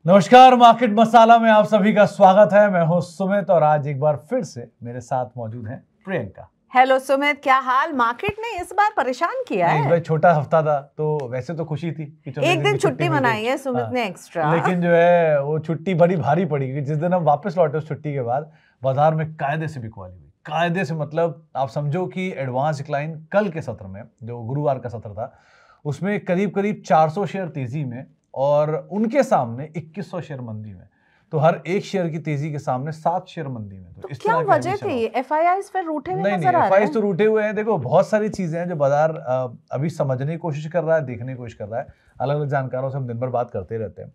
नमस्कार, मार्केट मसाला में आप सभी का स्वागत है। मैं हूं सुमित और आज एक बार फिर से मेरे साथ मौजूद हैं प्रियंका। हेलो सुमित, क्या हाल? मार्केट ने इस बार परेशान किया है। इस बार छोटा हफ्ता था तो वैसे तो खुशी थी कि चलो एक दिन छुट्टी मनाई है सुमित ने एक्स्ट्रा, लेकिन जो है वो छुट्टी बड़ी भारी पड़ी। जिस दिन हम वापस लौटे उस छुट्टी के बाद बाजार में कायदे से बिकवाली हुई। कायदे से मतलब आप समझो कि एडवांस डिक्लाइन कल के सत्र में, जो गुरुवार का सत्र था, उसमें करीब करीब 400 शेयर तेजी में और उनके सामने 2100 शेयर मंदी में। तो हर एक शेयर की तेजी के सामने 7 शेयर मंदी में। तो इस क्या वजह थी? एफआईआईज फिर रूठे हुए नजर आ रहे हैं। एफआईआईज तो रूठे हुए हैं। देखो, बहुत सारी चीजें हैं जो बाजार अभी समझने की कोशिश कर रहा है, देखने की कोशिश कर रहा है। अलग अलग जानकारों से हम दिन भर बात करते रहते हैं।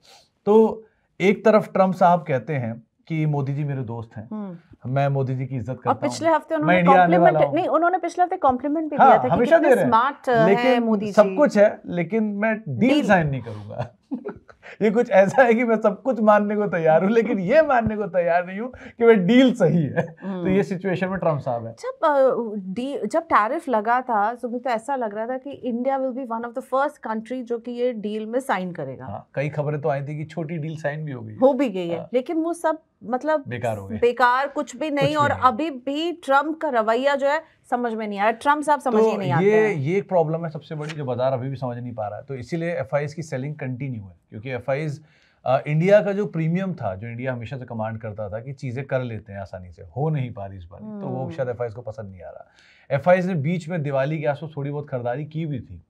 तो एक तरफ ट्रम्प साहब कहते हैं कि मोदी जी मेरे दोस्त हैं, मैं मोदी जी की इज्जत करता हूं। पिछले हफ्ते उन्होंने कॉम्प्लीमेंट नहीं, उन्होंने पिछले हफ्ते कॉम्प्लीमेंट भी दिया था कि कितने स्मार्ट है मोदी जी। सब कुछ है लेकिन मैं डील साइन नहीं करूंगा। ये कुछ ऐसा है कि मैं सब कुछ मानने को तैयार हूं लेकिन ये मानने को तैयार नहीं हूं कि मैं डील सही है। तो ये सिचुएशन में ट्रम्प साहब है। जब टैरिफ लगा था तो मुझे तो ऐसा लग रहा था कि India will be one of the first country जो कि ये डील में साइन करेगा। कई खबरें तो आई थी कि छोटी डील साइन भी हो भी गई है, लेकिन वो सब मतलब बेकार हो गए, बेकार कुछ भी नहीं। और अभी भी ट्रम्प का रवैया जो है समझ में नहीं आ रहा। ट्रम्प साहब समझ ही नहीं आते हैं। ये एक प्रॉब्लम है सबसे बड़ी, जो बाजार अभी भी समझ नहीं पा रहा है। तो इसीलिए एफआईआईज की सेलिंग कंटिन्यू है, क्योंकि एफआईआईज इंडिया का जो प्रीमियम था, जो इंडिया हमेशा से कमांड करता था कि चीजें कर लेते हैं आसानी से, हो नहीं पा रही इस बार। तो वो शायद एफआईआईज को पसंद नहीं आ रहा। एफआईआईज ने बीच में दिवाली के आसपास थोड़ी बहुत खरीदारी की भी थी।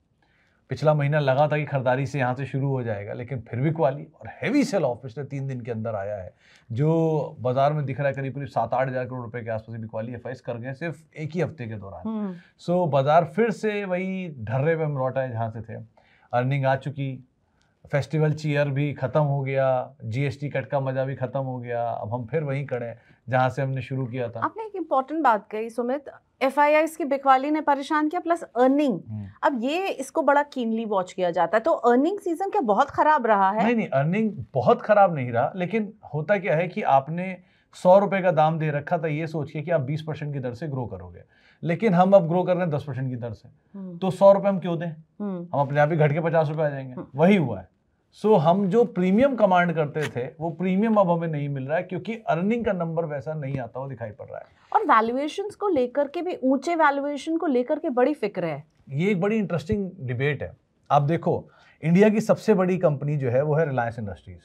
पिछला महीना लगा था कि खरीदारी से यहाँ से शुरू हो जाएगा, लेकिन फिर भी क्वाली और हैवी सेल ऑफ पिछले 3 दिन के अंदर आया है, जो बाजार में दिख रहा है करीब करीब 7-8 हज़ार करोड़ रुपए के आसपास बिकवाली एफआईआईज कर गए सिर्फ एक ही हफ्ते के दौरान। सो बाजार फिर से वही ढर्रे पे हम लौटा है जहाँ से थे। अर्निंग आ चुकी, फेस्टिवल चीयर भी खत्म हो गया, जीएसटी कट का मजा भी खत्म हो गया। अब हम फिर वहीं खड़े हैं जहाँ से हमने शुरू किया था। आपने एक इम्पोर्टेंट बात कही सुमित, एफआईआईज की बिकवाली ने परेशान किया प्लस अर्निंग। अब ये इसको बड़ा कीनली वॉच किया जाता है। तो अर्निंग सीजन क्या बहुत खराब रहा है? नहीं, अर्निंग बहुत खराब नहीं रहा, लेकिन होता क्या है कि आपने 100 रुपए का दाम दे रखा था ये सोच के कि आप 20% की दर से ग्रो करोगे, लेकिन हम अब ग्रो कर रहे हैं 10% की दर से। तो 100 रुपए हम क्यों दें? हम अपने आप ही घट के 50 रुपए आ जाएंगे। वही हुआ है। सो हम जो प्रीमियम कमांड करते थे वो प्रीमियम अब हमें नहीं मिल रहा है, क्योंकि अर्निंग का नंबर वैसा नहीं आता हुआ दिखाई पड़ रहा है। और वैल्यूएशंस को लेकर के भी, ऊंचे वैल्यूएशन को लेकर के बड़ी फिक्र है। ये एक बड़ी इंटरेस्टिंग डिबेट है। आप देखो, इंडिया की सबसे बड़ी कंपनी जो है वो है रिलायंस इंडस्ट्रीज।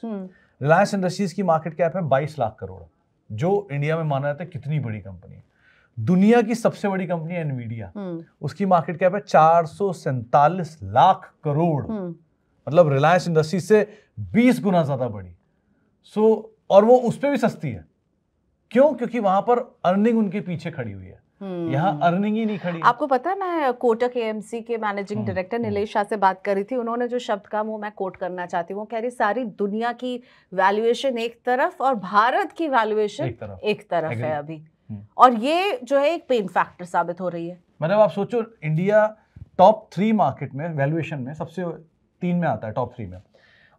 रिलायंस इंडस्ट्रीज की मार्केट कैप है 22 लाख करोड़, जो इंडिया में माना जाता है कितनी बड़ी कंपनी। दुनिया की सबसे बड़ी कंपनी है एनवीडिया, उसकी मार्केट कैप है 447 लाख करोड़, मतलब रिलायंस इंडस्ट्रीज से 20 गुना ज्यादा बड़ी। और वो उस पर भी सस्ती है। क्यों? क्योंकि वहां पर अर्निंग उनके पीछे खड़ी हुई है, यहाँ अर्निंग ही नहीं खड़ी। आपको पता है, मैं कोटक एएमसी के मैनेजिंग डायरेक्टर नीलेश शाह से बात करी थी। उन्होंने जो शब्द कहा वो मैं कोट करना चाहती हूँ। वो कह रही सारी दुनिया की वैल्यूएशन एक तरफ और भारत की वैल्यूएशन एक तरफ है अभी, और ये जो है एक पेन फैक्टर साबित हो रही है। मतलब आप सोचो, इंडिया टॉप 3 मार्केट में वैल्यूएशन में सबसे 3 में आता है, टॉप 3 में,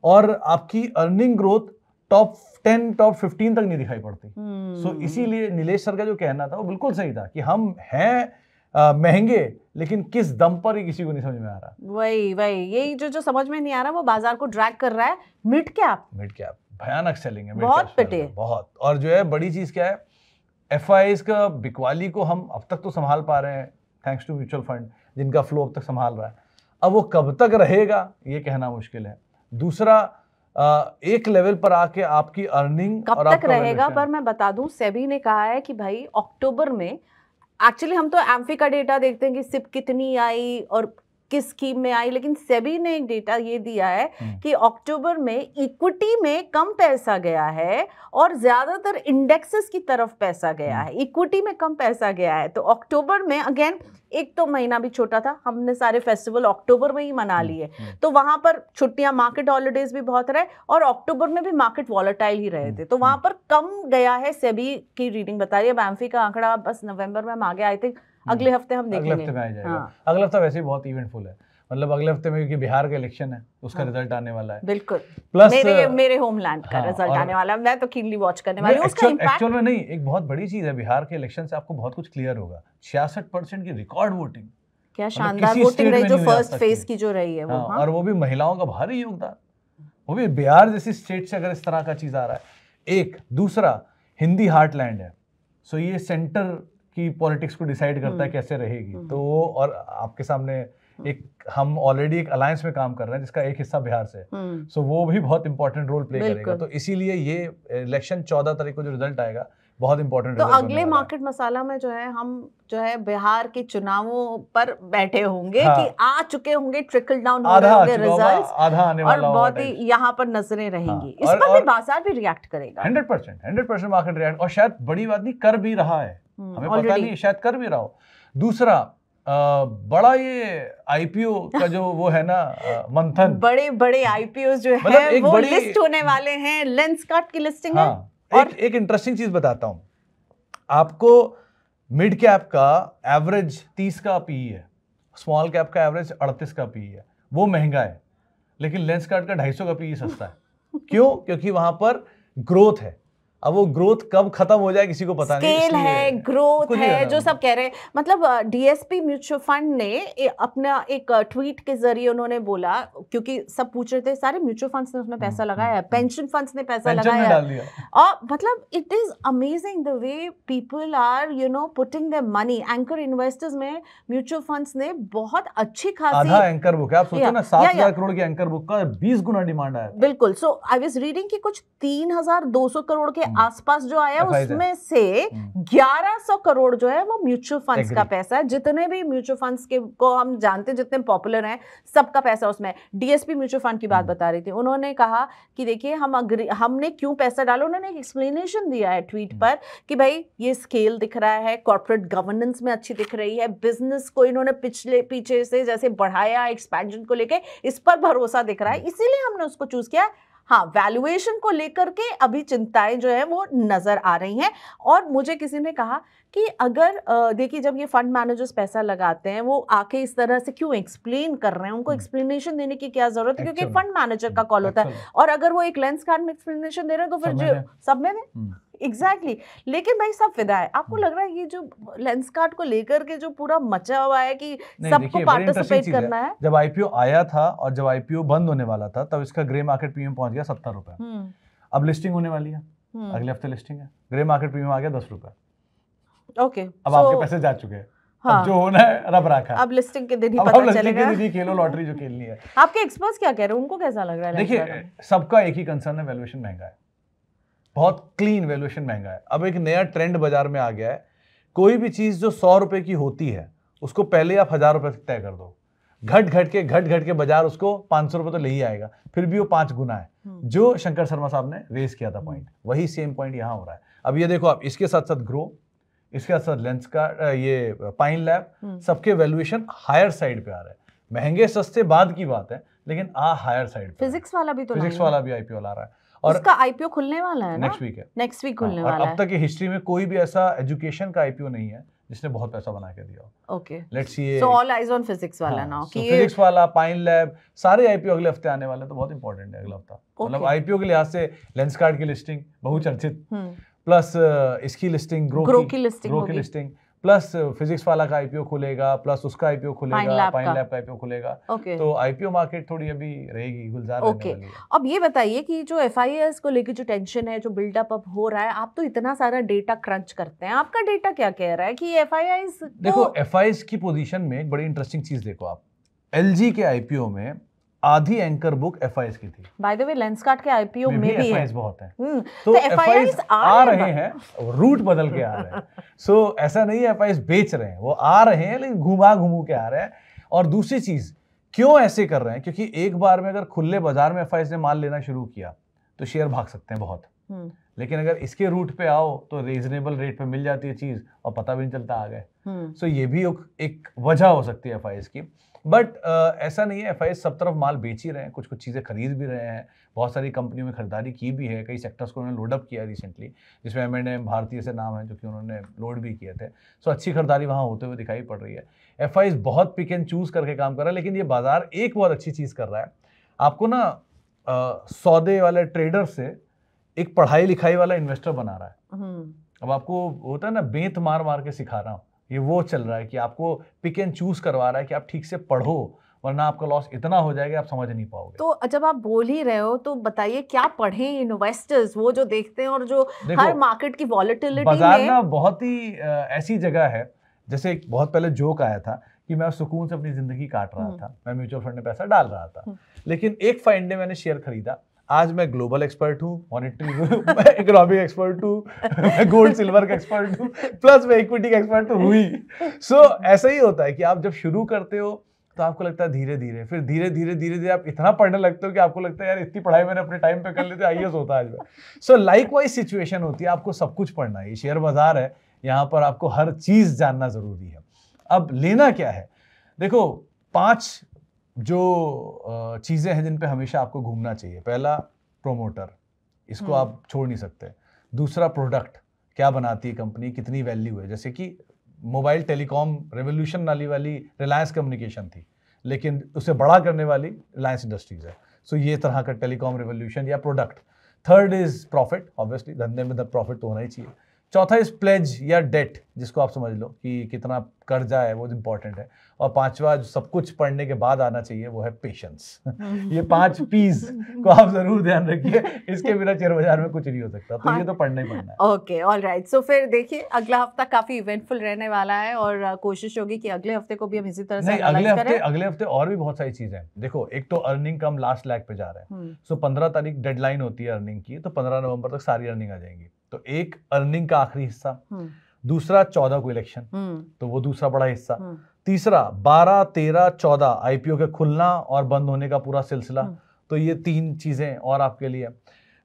और आपकी अर्निंग ग्रोथ टॉप 10 टॉप 15 तक नहीं दिखाई पड़ती। सो इसीलिए नीलेश सर का जो कहना था वो बिल्कुल सही था कि हम हैं महंगे, लेकिन किस दम पर ही किसी को नहीं समझ में आ रहा। वही यही जो समझ में नहीं आ रहा वो बाजार को ड्रैग कर रहा है। मिड कैप भयानक सेलिंग है, बहुत पिटे बहुत। और जो है बड़ी चीज क्या है, एफआईआईज का बिकवाली को हम अब तक तो संभाल पा रहे हैं थैंक्स टू म्यूचुअल फंड, जिनका फ्लो अब तक संभाल रहा है। अब वो कब तक रहेगा ये कहना मुश्किल है। दूसरा, एक लेवल पर आके आपकी अर्निंग कब तक रहेगा, पर मैं बता दूं सेबी ने कहा है कि भाई अक्टूबर में, एक्चुअली हम तो एम्फी का डेटा देखते हैं कि सिप कितनी आई और किस स्कीम में आई, लेकिन सेबी ने एक डेटा ये दिया है कि अक्टूबर में इक्विटी में कम पैसा गया है और ज्यादातर इंडेक्सेस की तरफ पैसा गया है, इक्विटी में कम पैसा गया है। तो अक्टूबर में अगेन, एक तो महीना भी छोटा था, हमने सारे फेस्टिवल अक्टूबर में ही मना लिए, तो वहां पर छुट्टियां, मार्केट हॉलीडेज भी बहुत रहे और अक्टूबर में भी मार्केट वॉलेटाइल ही रहे थे, तो वहां पर कम गया है। सेबी की रीडिंग बता रही है। अब एम्फी का आंकड़ा बस नवंबर में हम आगे आए थे, अगले हफ्ते हम देखेंगे। अगले हफ्ते में आ जाएगा। अगला हफ्ता वैसे ही बहुत इवेंटफुल है, मतलब अगले हफ्ते में, क्योंकि बिहार का इलेक्शन है, उसका रिजल्ट आने वाला है। बिल्कुल, प्लस मेरे होमलैंड का रिजल्ट आने वाला है। मैं तो कीनली वॉच करने वाली हूं उसका इंपैक्ट। एक्चुअल में नहीं, एक बहुत बड़ी चीज है, बिहार के इलेक्शन से आपको बहुत कुछ क्लियर होगा। 66% की रिकॉर्ड वोटिंग, क्या शानदार वोटिंग रही, जो फर्स्ट फेज की जो रही है वो। और वो भी महिलाओं का भारी योगदान। वो भी बिहार जैसी स्टेट से अगर इस तरह का चीज आ रहा है। एक दूसरा, हिंदी हार्टलैंड है, सो ये सेंटर की पॉलिटिक्स को डिसाइड करता है कैसे रहेगी। तो और आपके सामने एक हम ऑलरेडी एक अलायंस में काम कर रहे हैं जिसका एक हिस्सा बिहार से है, सो वो भी बहुत इंपॉर्टेंट रोल प्ले करेगा। तो इसीलिए ये इलेक्शन 14 तारीख को जो रिजल्ट आएगा बहुत इंपॉर्टेंट। तो अगले मार्केट मसाला में जो है हम जो है बिहार के चुनावों पर बैठे होंगे कि आ चुके होंगे, ट्रिकल डाउन हो रहे होंगे रिजल्ट्स, आधा आने वाला और बहुत ही यहाँ पर नजरें रहेंगी। इस पर भी बाजार भी रिएक्ट करेगा 100% मार्केट रिएक्ट, और शायद बड़ी बात नहीं कर भी रहा है, हमें पता नहीं, शायद कर भी रहा हो। दूसरा बड़ा ये आईपीओ का जो वो है ना मंथन, बड़े आईपीओ जो है वो लिस्ट होने वाले हैं, लेंसकार्ट की लिस्टिंग है। एक इंटरेस्टिंग चीज बताता हूं आपको, मिड कैप का एवरेज 30 का पीई है, स्मॉल कैप का एवरेज 38 का पीई है, वो महंगा है, लेकिन लेंसकार्ट का 250 का पीई सस्ता है। क्यों? क्योंकि वहां पर ग्रोथ है। अब वो ग्रोथ कब खत्म हो जाए किसी को पता नहीं, स्केल है, ग्रोथ है, जो सब कह रहे हैं। मतलब डीएसपी म्यूचुअल फंड ने अपना एक ट्वीट के जरिए उन्होंने बोला, क्योंकि सब पूछ रहे थे सारे म्यूचुअल फंड्स ने उसमें पैसा लगाया है, पेंशन फंड्स ने पैसा लगाया है, और मतलब it is amazing the way people are putting their money. Anchor investors में म्यूचुअल फंड्स ने बहुत अच्छी खासी, आधा एंकर बुक है, आप सोचो ना 7,000 करोड़ की एंकर बुक का 20 गुना डिमांड आया। बिल्कुल। सो आई वाज रीडिंग कि कुछ 3,200 करोड़ के आसपास जो आया, उसमें से 1,100 करोड़ जो है वो म्यूचुअल फंड्स का पैसा है। जितने भी म्यूचुअल फंड्स के को हम जानते हैं, जितने पॉपुलर हैं, सबका पैसा उसमें। डीएसपी म्यूचुअल फंड की बात बता रही थी, उन्होंने कहा कि देखिए हमने क्यों पैसा डाला। उन्होंने एक एक्सप्लेनेशन दिया है ट्वीट पर कि भाई ये स्केल दिख रहा है, कॉर्पोरेट गवर्नेंस में अच्छी दिख रही है, बिजनेस को इन्होंने पीछे से जैसे बढ़ाया, एक्सपेंशन को लेके इस पर भरोसा दिख रहा है, इसीलिए हमने उसको चूज किया। हाँ, वैल्यूएशन को लेकर के अभी चिंताएं जो है वो नजर आ रही हैं। और मुझे किसी ने कहा कि अगर देखिए जब ये फंड मैनेजर्स पैसा लगाते हैं, वो आके इस तरह से क्यों एक्सप्लेन कर रहे हैं, उनको एक्सप्लेनेशन देने की क्या जरूरत है, क्योंकि फंड मैनेजर का कॉल होता है। और अगर वो एक लेंसकार्ट में एक्सप्लेनेशन दे रहे हैं तो फिर जो सब में एग्जैक्टली लेकिन भाई सब फिदा है। आपको लग रहा है ये जो लेंसकार्ट को लेकर के जो पूरा मचा हुआ है कि सबको पार्टिसिपेट करना है। जब आईपीओ आया था और जब आईपीओ बंद होने वाला था, तब इसका ग्रे मार्केट प्रीमियम पहुंच गया 70 रुपए। अब लिस्टिंग होने वाली है, अगले हफ्ते लिस्टिंग है, ग्रे मार्केट प्रीमियम आ गया 10 रुपए। ओके, अब आपके पैसे जा चुके हैं। अब जो होना है रब रखा है, अब लिस्टिंग के दिन ही पता चलेगा। खेलो लॉटरी जो खेलनी है। आपके एक्सपर्ट्स क्या कह रहे हैं, उनको कैसा लग रहा है? देखिए, सबका एक ही कंसर्न है, वैल्यूएशन महंगा है, बहुत क्लीन वैल्यूएशन महंगा है। अब एक नया ट्रेंड बाजार में आ गया है, कोई भी चीज जो 100 रुपए की होती है उसको पहले आप 1000 रुपए तय कर दो, घट घट के बाजार उसको 500 रुपए तो ले ही आएगा, फिर भी वो 5 गुना है। जो शंकर शर्मा साहब ने रेज किया था पॉइंट, वही सेम पॉइंट यहाँ हो रहा है। अब ये देखो आप, इसके साथ साथ ग्रो, इसके साथ साथ लेंस का ये पाइन लैब, सबके वैल्यूएशन हायर साइड पे आ रहे हैं। महंगे सस्ते बाद की बात है, लेकिन हायर साइड पे। फिजिक्स वाला भी तो फिजिक्स वाला भी आईपीओ ला रहा है, और उसका आईपीओ खुलने वाला है ना, नेक्स्ट वीक खुलने वाला है। अब तक की हिस्ट्री में कोई भी ऐसा एजुकेशन का आईपीओ नहीं है जिसने बहुत पैसा बना के दिया हो। Okay, let's see, so all eyes on physics वाला नाउ कि फिजिक्स वाला, पाइन लैब, सारे आईपीओ अगले हफ्ते आने वाले, तो बहुत इंपॉर्टेंट है अगला हफ्ता। मतलब आईपीओ के लिहाज से लेंसकार्ट की लिस्टिंग बहुचर्चित, प्लस इसकी लिस्टिंग, ग्रो की लिस्टिंग, प्लस फिजिक्स वाला का आईपीओ खुलेगा, प्लस उसका आईपीओ खुलेगा, पाइन लैब का आईपीओ खुलेगा। तो आईपीओ मार्केट थोड़ी अभी रहेगी, गुलजार रहने वाली है। अब ये बताइए कि जो एफआईआईएस को लेकर जो टेंशन है, जो बिल्डअप अप हो रहा है, आप तो इतना सारा डेटा क्रंच करते हैं, आपका डेटा क्या कह रहा है कि एफआईआईएस? देखो, एफआईआईएस की पोजीशन में एक बड़ी इंटरेस्टिंग चीज देखो आप, एलजी के आईपीओ में आधी एंकर बुक एफआईआईएस की थी। बाय द वे लेंसकार्ट के आईपीओ में भी एफआईआईएस बहुत है, तो एफआईआईएस आ रहे हैं, रूट बदल के आ रहे हैं। सो ऐसा नहीं है एफआईआईएस बेच रहे हैं, वो आ रहे हैं, लेकिन घुमा के आ रहे हैं। और दूसरी चीज, क्यों ऐसे कर रहे हैं? क्योंकि एक बार में अगर खुले बाजार में एफआईआईएस ने माल लेना शुरू किया तो शेयर भाग सकते हैं बहुत, लेकिन अगर इसके रूट पे आओ तो रीजनेबल रेट पे मिल जाती है चीज और पता भी नहीं चलता आ गए। सो ये भी एक वजह हो सकती है एफआईआईएस की। बट ऐसा नहीं है, एफआईआईएस सब तरफ माल बेच ही रहे हैं, कुछ चीज़ें खरीद भी रहे हैं, बहुत सारी कंपनियों में खरीदारी की भी है, कई सेक्टर्स को उन्होंने लोडअप किया रिसेंटली, जिसमें M&M भारतीय से नाम है जो कि उन्होंने लोड भी किए थे। सो अच्छी खरीदारी वहाँ होते हुए दिखाई पड़ रही है। एफआईआईएस बहुत पिक एंड चूज करके काम कर रहा है, लेकिन ये बाजार एक बहुत अच्छी चीज़ कर रहा है, आपको ना सौदे वाले ट्रेडर से एक पढ़ाई लिखाई वाला इन्वेस्टर बना रहा है। अब आपको होता है ना, बेंत मार के सिखा रहा हूँ, ये वो चल रहा है कि आपको पिक एंड चूज करवा रहा है कि आप ठीक से पढ़ो वरना आपका लॉस इतना हो जाएगा आप समझ नहीं पाओगे। तो जब आप बोल ही रहे हो तो बताइए क्या पढ़ें इन्वेस्टर्स, वो जो देखते हैं और जो देखो, हर मार्केट की वॉलेटिलिटी बाजार में ना बहुत ही ऐसी जगह है, जैसे एक बहुत पहले जोक आया था कि मैं सुकून से अपनी जिंदगी काट रहा था, मैं म्यूचुअल फंड में पैसा डाल रहा था, लेकिन एक फाइन डे मैंने शेयर खरीदा, आज मैं ग्लोबल एक्सपर्ट हूँ, मॉनेटरी मैं इकोनॉमिक एक्सपर्ट हूँ, मैं गोल्ड सिल्वर का एक्सपर्ट हूँ, प्लस मैं इक्विटी का एक्सपर्ट हुई। सो ऐसा ही होता है कि आप जब शुरू करते हो तो आपको लगता है धीरे धीरे, फिर धीरे धीरे आप इतना पढ़ने लगते हो कि आपको लगता है यार इतनी पढ़ाई मैंने अपने टाइम पे कर ली थी, आईएएस होता आज मैं। सो लाइकवाइज सिचुएशन होती है, आपको सब कुछ पढ़ना है, ये शेयर बाजार है, यहाँ पर आपको हर चीज जानना जरूरी है। अब लेना क्या है, देखो 5 जो चीजें हैं जिन पे हमेशा आपको घूमना चाहिए। पहला प्रोमोटर, इसको आप छोड़ नहीं सकते। दूसरा प्रोडक्ट, क्या बनाती है कंपनी, कितनी वैल्यू है, जैसे कि मोबाइल टेलीकॉम रेवोल्यूशन वाली रिलायंस कम्युनिकेशन थी, लेकिन उसे बड़ा करने वाली रिलायंस इंडस्ट्रीज है। सो ये तरह का टेलीकॉम रेवोल्यूशन या product. Third is profit, obviously धंधे में प्रॉफिट तो होना ही चाहिए। चौथा इज प्लेज या डेट, जिसको आप समझ लो कि कितना कर्जा है, वो इंपॉर्टेंट है। और पांचवा जो सब कुछ पढ़ने के बाद आना चाहिए वो है पेशेंस। ये 5 पीस को आप जरूर ध्यान रखिए, इसके बिना शेयर बाजार में कुछ नहीं हो सकता, तो ये तो पढ़ना ही पढ़ना है। Okay, alright. सो फिर देखिए अगला हफ्ता काफी इवेंटफुल रहने वाला है और कोशिश होगी कि अगले हफ्ते को भी हम इसी तरह से अगले हफ्ते और भी बहुत सारी चीजें हैं। देखो, एक तो अर्निंग कम लास्ट लैग पे जा रहा है, सो 15 तारीख डेडलाइन होती है अर्निंग की, तो 15 नवंबर तक सारी अर्निंग आ जाएंगी। तो एक अर्निंग का आखिरी हिस्सा, दूसरा 14 को इलेक्शन, तो वो दूसरा बड़ा हिस्सा, तीसरा 12, 13, 14 आईपीओ के खुलना और बंद होने का पूरा सिलसिला, तो ये 3 चीजें और आपके लिए,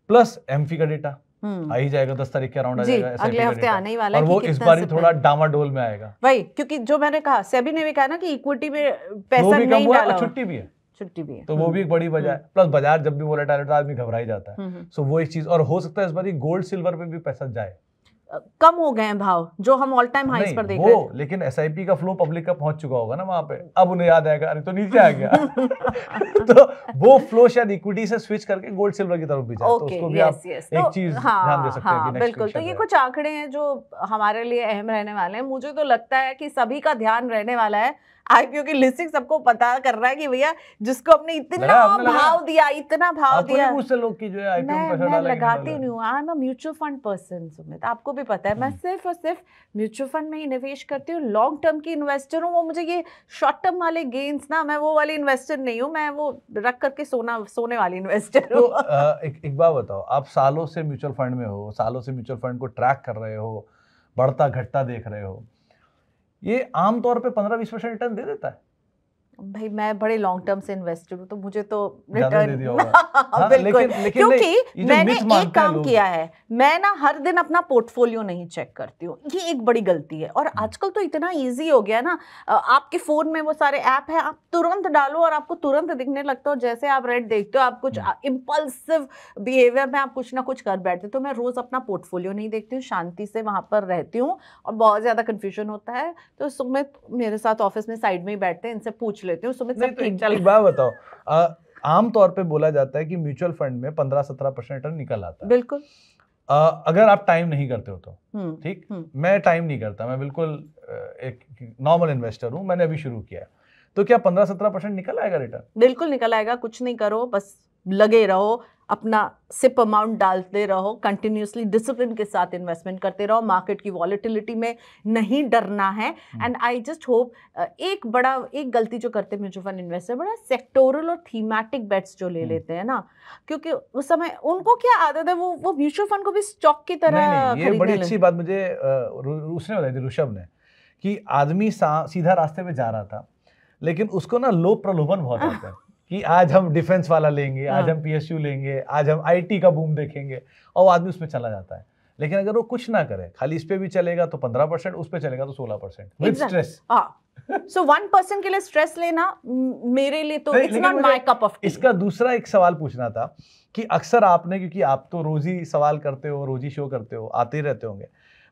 प्लस एमफी का डेटा आ ही जाएगा, 10 तारीख के अराउंड आ जाएगा, अगले हफ्ते आने ही वाला है, और वो इस बार थोड़ा डामाडोल में आएगा। वही, क्योंकि जो मैंने कहा, सेबी ने भी कहा ना कि इक्विटी में पैसा नहीं डाला, छुट्टी भी है, तो वो भी एक बड़ी वजह है। प्लस बाजार जब भी वोलेटाइल होता है आदमी घबरा ही जाता है, सो वो एक चीज। और हो सकता है इस बार गोल्ड सिल्वर पे भी पैसा जाए, कम हो गए हैं भाव जो हम ऑल टाइम हाईस पर देख रहे हैं, लेकिन एसआईपी का फ्लो पब्लिक का पहुंच चुका होगा ना वहां पे, अब उन्हें याद आएगा अरे तो नीचे आ गया। तो वो फ्लो शायद इक्विटी से स्विच करके गोल्ड सिल्वर की तरफ भी जाए, तो उसको भी आप एक चीज ध्यान दे सकते हैं कि बिल्कुल। तो ये कुछ आंकड़े हैं जो हमारे लिए अहम रहने वाले हैं। मुझे तो लगता है कि सभी का ध्यान रहने वाला है। आईपीओ की लिस्टिंग सबको पता कर रहा है कि भैया जिसको अपने इतना भाव दिया, इतना भाव दिया, लोग की जो है आईपीओ में पैसा मैं लगाती नहीं हूँ। I am a mutual fund person, Sumit, आपको भी पता है, मैं सिर्फ और सिर्फ म्यूचुअल फंड में ही निवेश करती हूँ, लॉन्ग टर्म की इन्वेस्टर हूँ। वो मुझे ये शॉर्ट टर्म वाले गेन्स ना, मैं वो वाली इन्वेस्टर नहीं हूँ, मैं वो रख करके सोने वाली इन्वेस्टर हूँ। तो एक बात बताओ, आप सालों से म्यूचुअल फंड में हो, सालों से म्यूचुअल फंड को ट्रैक कर रहे हो, बढ़ता घटता देख रहे हो, ये आमतौर पे 15-20% रिटर्न दे देता है? भाई मैं बड़े लॉन्ग टर्म से इन्वेस्टर हूँ, तो मुझे तो रिटर्न दे दिया होगा। बिल्कुल, क्योंकि मैंने एक काम किया है, मैं ना हर दिन अपना पोर्टफोलियो नहीं चेक करती हूँ, ये एक बड़ी गलती है। और आजकल तो इतना इजी हो गया ना, आपके फोन में वो सारे ऐप है, आप तुरंत डालो और आपको तुरंत दिखने लगता हो। जैसे आप रेट देखते हो, आप कुछ इम्पल्सिव बिहेवियर में आप कुछ ना कुछ कर बैठते, तो मैं रोज अपना पोर्टफोलियो नहीं देखती हूँ, शांति से वहां पर रहती हूँ। और बहुत ज्यादा कंफ्यूजन होता है तो सुमित मेरे साथ ऑफिस में साइड में ही बैठते हैं, इनसे पूछ लेती हूँ, सुमित सब ठीक चल। एक बात बताओ, आमतौर पे बोला जाता है कि म्यूचुअल फंड में 15-17% रिटर्न निकल आता है। बिल्कुल, अगर आप टाइम नहीं करते हो तो ठीक। मैं टाइम नहीं करता, मैं बिल्कुल एक नॉर्मल इन्वेस्टर हूं, मैंने अभी शुरू किया है, तो क्या 15-17% निकल आएगा रिटर्न? बिल्कुल निकल आएगा, कुछ नहीं करो, बस लगे रहो, अपना सिप अमाउंट डालते रहो, कंटिन्यूसली डिसिप्लिन के साथ इन्वेस्टमेंट करते रहो, मार्केट की वॉलेटिलिटी में नहीं डरना है। एंड आई जस्ट होप, एक गलती जो करते हैं म्यूचुअल फंड इन्वेस्टर, बड़ा सेक्टोरल और थीमेटिक बेट्स जो ले लेते हैं ना, क्योंकि उस समय उनको क्या आदत है, वो म्यूचुअल फंड को भी स्टॉक की तरह ये बड़ी अच्छी बात मुझे उसने बताई थी, ऋषभ ने, कि आदमी सीधा रास्ते पे जा रहा था, लेकिन उसको ना लोभ प्रलोभन बहुत आता है कि आज हम डिफेंस वाला लेंगे, आज हम पीएसयू लेंगे, आज हम आईटी का बूम देखेंगे, और आदमी उसमें चला जाता है। लेकिन अगर वो कुछ ना करे, खाली इस पे भी चलेगा तो 15%, उस पे चलेगा तो 16% विद स्ट्रेस। सो 1% के लिए स्ट्रेस लेना मेरे लिए तो it's not my cup of T. इसका दूसरा एक सवाल पूछना था कि अक्सर आपने, क्योंकि आप तो रोज ही सवाल करते हो, रोज ही शो करते हो, आते रहते होंगे,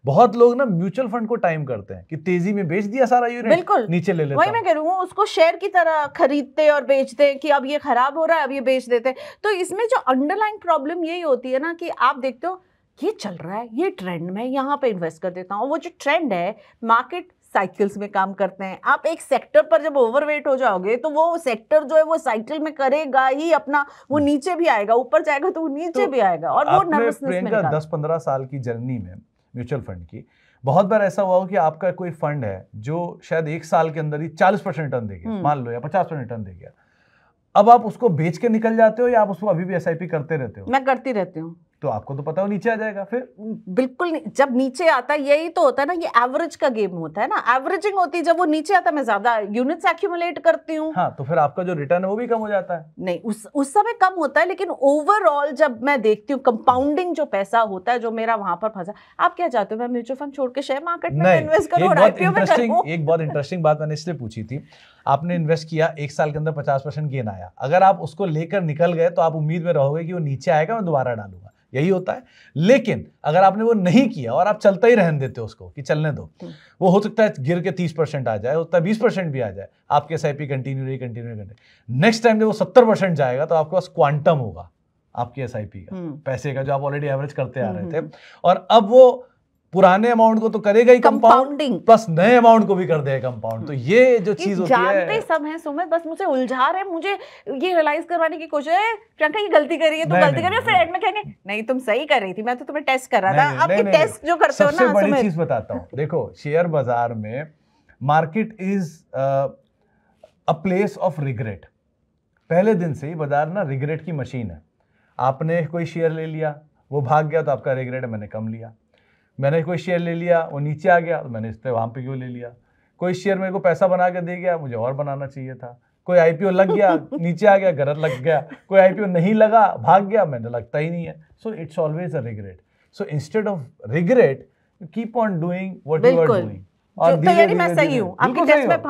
बहुत लोग ना म्यूचुअल फंड को टाइम करते हैं कि तेजी में बेच दिया सारा यूनिट, बिल्कुल नीचे ले लेता, वही मैं कह रही हूँ, उसको शेयर की तरह खरीदते और बेचते कि अब ये खराब हो रहा है, अब ये बेच देते। तो इसमें जो अंडरलाइन प्रॉब्लम यही होती है ना कि आप देखते हो ये चल रहा है, ये ट्रेंड में यहाँ पे इन्वेस्ट कर देता हूँ, वो जो ट्रेंड है, मार्केट साइकिल्स में काम करते हैं। आप एक सेक्टर पर जब ओवरवेट हो जाओगे तो वो सेक्टर जो है वो साइकिल में करेगा ही अपना, वो नीचे भी आएगा, ऊपर जाएगा तो वो नीचे भी आएगा, और वो नर्वसनेस में 10-15 साल की जर्नी में म्यूचुअल फंड की बहुत बार ऐसा हुआ हो कि आपका कोई फंड है जो शायद 1 साल के अंदर ही 40% रिटर्न दे गया, मान लो, या 50% रिटर्न दे गया। अब आप उसको बेच के निकल जाते हो या आप उसको अभी भी एसआईपी करते रहते हो? मैं करती रहती हूँ। तो आपको तो पता हो नीचे आ जाएगा फिर। बिल्कुल नहीं, जब नीचे आता है यही तो होता है ना, ये एवरेज का गेम होता है ना, एवरेजिंग होती है। जब वो नीचे आता है मैं ज्यादा यूनिट्स एक्यूमुलेट करती हूँ। हाँ, तो फिर आपका जो रिटर्न है वो भी कम हो जाता है। नहीं, उस समय कम होता है, लेकिन ओवरऑल जब मैं देखती हूँ कंपाउंडिंग जो पैसा होता है जो मेरा वहां पर फंसा। आप क्या चाहते हो, मैं म्यूचुअल फंड छोड़ के शेयर मार्केट में इन्वेस्ट करूँ और आईपीओ में करूँ? एक बहुत इंटरेस्टिंग बात मैंने इसलिए पूछी थी, आपने इन्वेस्ट किया, 1 साल के अंदर 50% गेन आया, अगर आप उसको लेकर निकल गए तो आप उम्मीद में रहोगे कि वो नीचे आएगा, मैं दोबारा डालूंगा, यही होता है। लेकिन अगर आपने वो नहीं किया और आप चलता ही रहने देते हो उसको कि चलने दो, वो हो सकता है गिर के 30% आ जाए, होता है 20% भी आ जाए, आपके एसआईपी कंटिन्यू रही। नेक्स्ट टाइम जब वो 70% जाएगा तो आपके पास क्वांटम होगा आपकी एसआईपी का पैसे का, जो आप ऑलरेडी एवरेज करते आ रहे थे, और अब वो पुराने अमाउंट को तो करेगा ही कंपाउंडिंग, प्लस नए अमाउंट को भी कर देगा कंपाउंड। तो ये जो चीज होती है, जानते सब हैं सुमित, बस मुझे उलझा रहे हैं, मुझे ये रियलाइज करवाने की कोशिश है प्रियंका ये गलती करी है, तुम गलती कर रही हो, फिर एंड में कहेंगे नहीं तुम सही कर रही थी, मैं तो तुम्हें टेस्ट कर रहा था। आपकी टेस्ट जो करते हो ना, सबसे बड़ी चीज बताता हूँ, देखो शेयर बाजार में market is a place of regret. पहले दिन से ही बाजार ना रिग्रेट की मशीन है। आपने कोई शेयर ले लिया, वो भाग गया तो आपका रिग्रेट है मैंने कम लिया। मैंने कोई शेयर ले लिया, वो नीचे आ गया तो मैंने इस पे वहाँ पे क्यों ले लिया। कोई शेयर मेरे को पैसा बना के दे गया, मुझे और बनाना चाहिए था। कोई आईपीओ लग गया, नीचे आ गया, गलत लग गया। कोई आईपीओ नहीं लगा, भाग गया, मैंने लगता ही नहीं है। So it's always a regret. So instead of regret keep on doing what you are doing. और तैयारी मैं सही हूँ, आपके टेस्ट में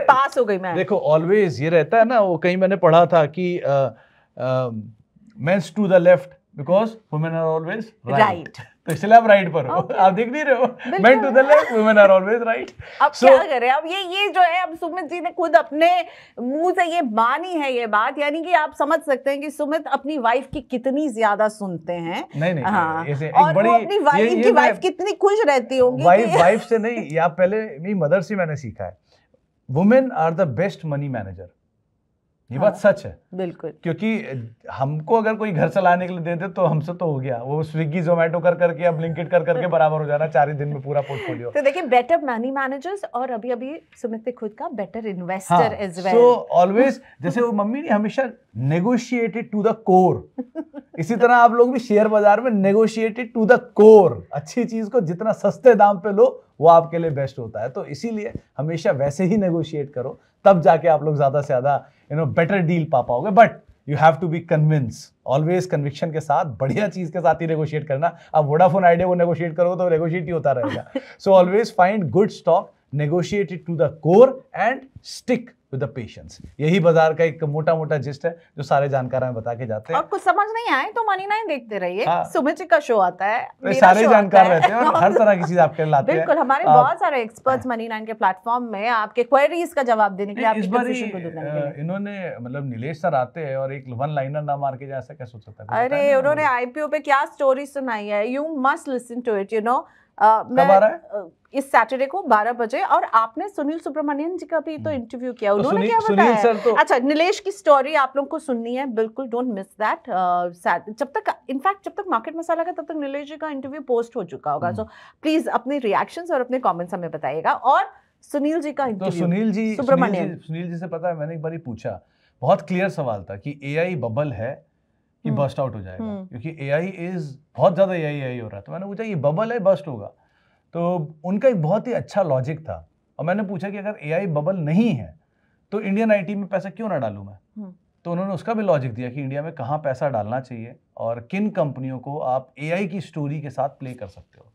पास हो गई मैं। देखो ऑलवेज ये रहता है ना, वो कहीं मैंने पढ़ा था कि men's to the left because women are always right. तो इसलिए आप राइट पर हो। आप देख नहीं रहे हो, men to the left, women are always right. अब क्या करें, अब ये जो है, अब सुमित जी ने खुद अपने मुंह से ये मानी है ये बात, यानी कि आप समझ सकते हैं कि सुमित अपनी वाइफ की कितनी ज्यादा सुनते हैं। नहीं हाँ, ऐसे और एक बड़ी इनकी वाइफ कितनी खुश रहती होंगी। वाइफ से नहीं, या पहले मेरी मदर से मैंने सीखा है, women are the best money manager. ये बात सच है बिल्कुल, क्योंकि हमको अगर कोई घर चलाने के लिए देते तो हमसे तो हो गया, वो स्विगी जोमेटो कर करके या ब्लिंकिट कर करके बराबर हो जाना 4 ही दिन में पूरा पोर्टफोलियो। तो देखिए बेटर मनी मैनेजर्स, और अभी सुमित ने खुद का better investor as well. So always, जैसे वो मम्मी ने हमेशा नेगोशिएटेड टू द कोर, इसी तरह आप लोग भी शेयर बाजार में नेगोशिएटेड टू द कोर। अच्छी चीज को जितना सस्ते दाम पे लो वो आपके लिए बेस्ट होता है। तो इसीलिए हमेशा वैसे ही नेगोशिएट करो, तब जाके आप लोग ज्यादा से ज्यादा बेटर डील पा पाओगे। But you have to be convince, always conviction के साथ, बढ़िया चीज के साथ ही नेगोशिएट करना। आप वोडाफोन आइडिया को नेगोशिएट करोगे तो नेगोशिएट ही होता रहेगा। So always find good stock, negotiated to the core and stick with the patience. यही बाजार का एक मोटा मोटा जिस्ट है जो सारे जानकार हमें बता के जाते हैं। और कुछ समझ नहीं आए तो मनी 9 देखते रहिए। हाँ। सुमित जी का शो आता है, सारे जानकार रहते हैं और हर तरह की चीज आपके लिए लाते हैं। बिल्कुल, हमारे बहुत सारे एक्सपर्ट्स मनी 9 के प्लेटफॉर्म में आपके क्वेरीज का जवाब देने के लिए, आपकी कंफ्यूजन को दूर करने के लिए। इन्होंने मतलब नीलेश सर आते हैं और एक वन लाइनर ना मार के ऐसा क्या सोच सकता है? अरे उन्होंने आईपीओ पे क्या स्टोरी सुनाई है, you must listen to it. You know कब आ रहा है? इस सैटरडे को 12 बजे। और आपने सुनील सुब्रमण्यन जी का भी तो इंटरव्यू किया, उन्होंने क्या बताया? सर तो अच्छा, नीलेश की स्टोरी आप लोग को सुननी है, बिल्कुल डोंट मिस दैट। जब तक इनफैक्ट जब तक मार्केट मसाला का, तब तक नीलेश जी का इंटरव्यू पोस्ट हो चुका होगा। सो प्लीज अपने रिएक्शंस और अपने कमेंट्स हमें बताइएगा। और सुनील जी का इंटरव्यू, तो सुनील जी से पता है, मैंने एक बार पूछा, बहुत क्लियर सवाल था कि एआई बबल है कि बस्ट आउट हो जाएगा, क्योंकि एआई इज बहुत ज्यादा एआई हो रहा है। तो मैंने पूछा ये बबल है बस्ट होगा? तो उनका एक बहुत ही अच्छा लॉजिक था, और मैंने पूछा कि अगर एआई बबल नहीं है तो इंडियन आईटी में पैसा क्यों ना डालूं मैं? तो उन्होंने उसका भी लॉजिक दिया कि इंडिया में कहाँ पैसा डालना चाहिए और किन कंपनियों को आप एआई की स्टोरी के साथ प्ले कर सकते हो।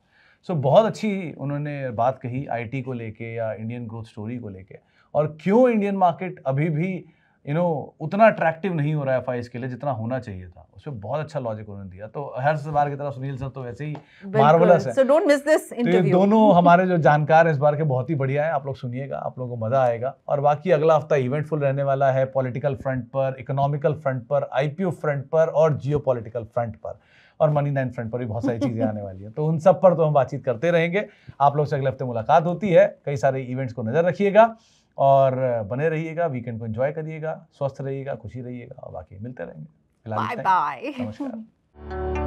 सो बहुत अच्छी उन्होंने बात कही आईटी को लेके या इंडियन ग्रोथ स्टोरी को लेके, और क्यों इंडियन मार्केट अभी भी उतना अट्रैक्टिव नहीं हो रहा है एफआईएस के लिए जितना होना चाहिए था। उसमें बहुत अच्छा लॉजिक उन्होंने दिया। तो हर बार की तरह सुनील सर तो वैसे ही मार्वलस है। So don't miss this interview. तो ये दोनों हमारे जो जानकार हैं इस बार के बहुत ही बढ़िया है, आप लोग सुनिएगा, आप लोगों को मजा आएगा। और बाकी अगला हफ्ता इवेंटफुल रहने वाला है, पॉलिटिकल फ्रंट पर, इकोनॉमिकल फ्रंट पर, आईपीओ फ्रंट पर और जियोपॉलिटिकल फ्रंट पर। और मनी 9 फ्रंट पर भी बहुत सारी चीज़ें आने वाली हैं, तो उन सब पर तो हम बातचीत करते रहेंगे। आप लोग से अगले हफ्ते मुलाकात होती है। कई सारे इवेंट्स को नज़र रखिएगा और बने रहिएगा, वीकेंड को एंजॉय करिएगा, स्वस्थ रहिएगा, खुशी रहिएगा और बाकी मिलते रहेंगे। Bye bye. नमस्कार।